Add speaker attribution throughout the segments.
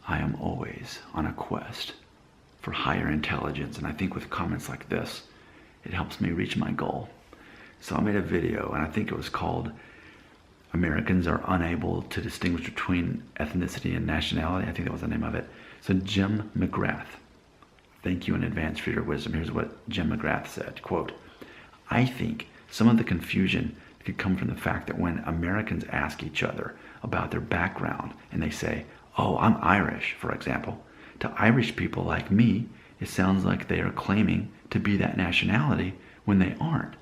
Speaker 1: I am always on a quest for higher intelligence, and I think with comments like this, it helps me reach my goal. So I made a video, and I think it was called Americans Are Unable to Distinguish Between Ethnicity and Nationality. I think that was the name of it. So Jim McGrath, thank you in advance for your wisdom. Here's what Jim McGrath said, quote, I think some of the confusion could come from the fact that when Americans ask each other about their background and they say, oh, I'm Irish, for example, to Irish people like me, it sounds like they are claiming to be that nationality when they aren't.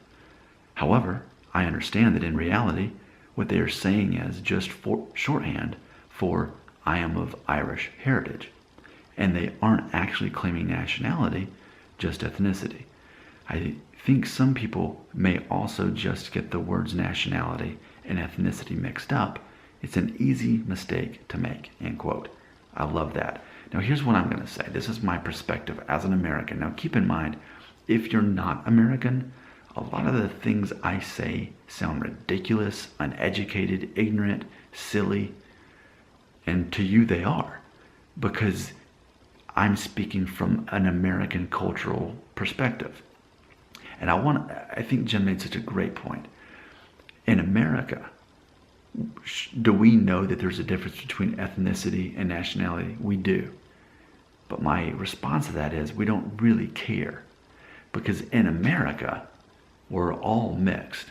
Speaker 1: However, I understand that in reality, what they are saying is just for shorthand for I am of Irish heritage. And they aren't actually claiming nationality, just ethnicity. I think some people may also just get the words nationality and ethnicity mixed up. It's an easy mistake to make, end quote. I love that. Now here's what I'm going to say. This is my perspective as an American. Now keep in mind, if you're not American, a lot of the things I say sound ridiculous, uneducated, ignorant, silly, and to you they are, because I'm speaking from an American cultural perspective. And I think Jim made such a great point. In America, do we know that there's a difference between ethnicity and nationality? We do. But my response to that is we don't really care, because in America, we're all mixed.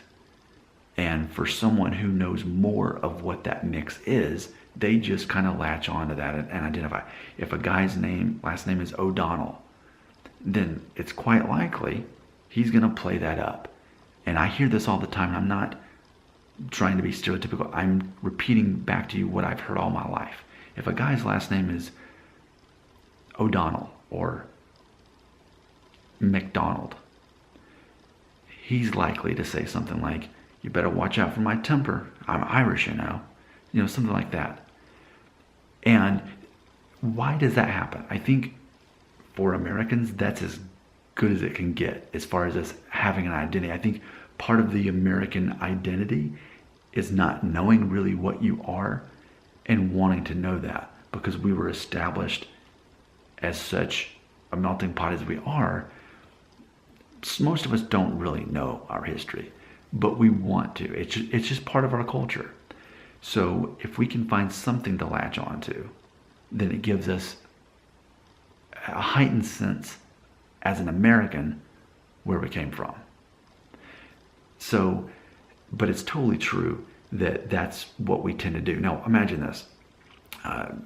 Speaker 1: And for someone who knows more of what that mix is, they just kind of latch on to that and identify. If a guy's last name is O'Donnell, then it's quite likely he's going to play that up. And I hear this all the time, and I'm not trying to be stereotypical. I'm repeating back to you what I've heard all my life. If a guy's last name is O'Donnell or McDonald, he's likely to say something like, you better watch out for my temper. I'm Irish, you know, something like that. And why does that happen? I think for Americans, that's as good as it can get as far as us having an identity. I think part of the American identity is not knowing really what you are and wanting to know that, because we were established as such a melting pot as we are. Most of us don't really know our history, but we want to. It's just part of our culture. So if we can find something to latch onto, then it gives us a heightened sense as an American where we came from. So, but it's totally true that that's what we tend to do. Now imagine this.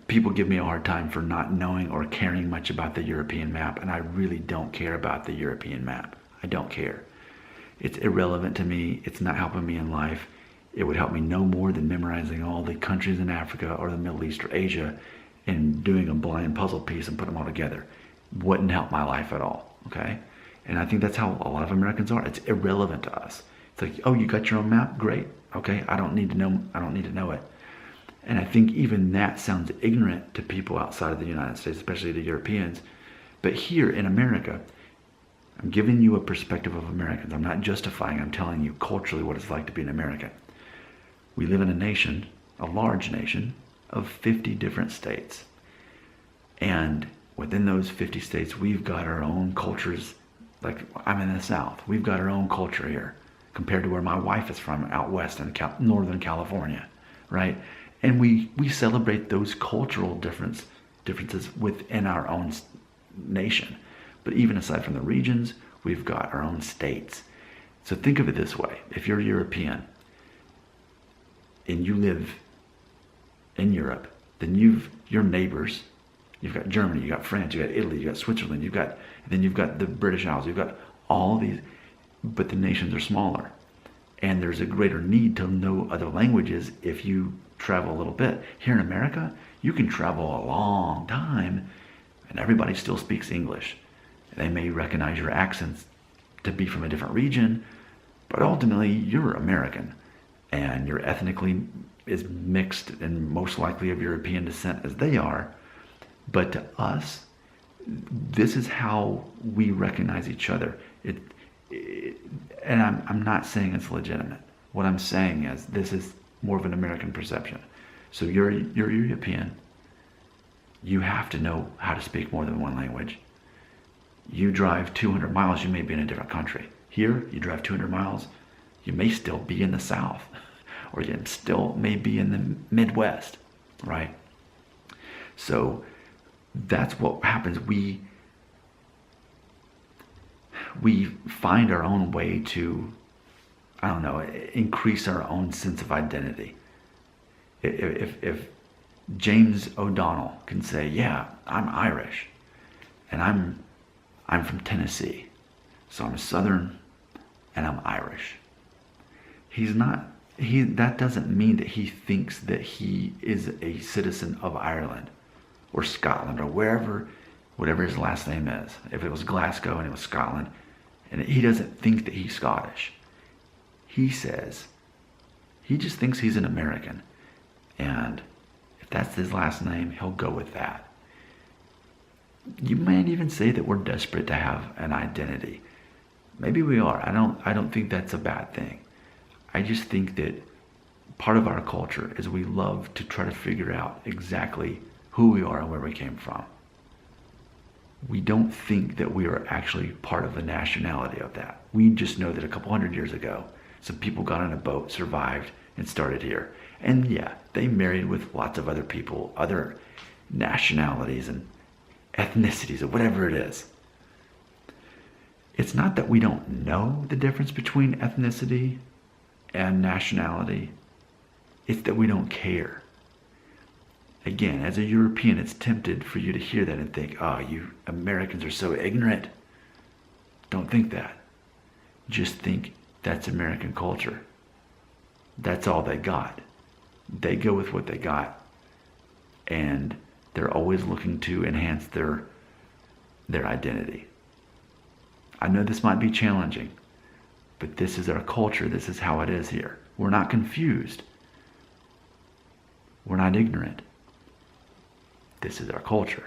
Speaker 1: People give me a hard time for not knowing or caring much about the European map, and I really don't care about the European map. I don't care. It's irrelevant to me. It's not helping me in life. It would help me no more than memorizing all the countries in Africa or the Middle East or Asia and doing a blind puzzle piece and put them all together. Wouldn't help my life at all, okay? And I think that's how a lot of Americans are. It's irrelevant to us. It's like, oh, you got your own map? Great. Okay, I don't need to know it. And I think even that sounds ignorant to people outside of the United States, especially the Europeans. But here in America, I'm giving you a perspective of Americans. I'm not justifying, I'm telling you culturally what it's like to be an American. We live in a nation, a large nation, of 50 different states. And within those 50 states, we've got our own cultures. Like, I'm in the South. We've got our own culture here compared to where my wife is from, out west in Northern California, right? And we celebrate those cultural differences within our own nation. But even aside from the regions, we've got our own states. So think of it this way. If you're European and you live in Europe, then your neighbors, you've got Germany, you've got France, you've got Italy, you've got Switzerland, then you've got the British Isles, you've got all these, but the nations are smaller. And there's a greater need to know other languages if you travel a little bit. Here in America, you can travel a long time and everybody still speaks English. They may recognize your accents to be from a different region, but ultimately you're American and you're ethnically is mixed and most likely of European descent as they are. But to us, this is how we recognize each other. And I'm not saying it's legitimate. What I'm saying is this is more of an American perception. So you're European. you have to know how to speak more than one language. You drive 200 miles, you may be in a different country. Here, you drive 200 miles, you may still be in the South, or you still may be in the Midwest, right? So that's what happens. We find our own way to, I don't know, increase our own sense of identity. If James O'Donnell can say, yeah, I'm Irish, and I'm from Tennessee, so I'm Southern and I'm Irish. That doesn't mean that he thinks that he is a citizen of Ireland or Scotland or whatever his last name is. If it was Glasgow and it was Scotland, and he doesn't think that he's Scottish. He says, he just thinks he's an American. And if that's his last name, he'll go with that. You might even say that we're desperate to have an identity. Maybe we are. I don't think that's a bad thing. I just think that part of our culture is we love to try to figure out exactly who we are and where we came from. We don't think that we are actually part of the nationality of that. We just know that a couple hundred years ago, some people got on a boat, survived, and started here. And yeah, they married with lots of other people, other nationalities and ethnicities or whatever it is. It's not that we don't know the difference between ethnicity and nationality. It's that we don't care. Again, as a European, it's tempted for you to hear that and think, oh, you Americans are so ignorant. Don't think that. Just think that's American culture. That's all they got. They go with what they got. And they're always looking to enhance their identity. I know this might be challenging, but this is our culture. This is how it is here. We're not confused. We're not ignorant. This is our culture.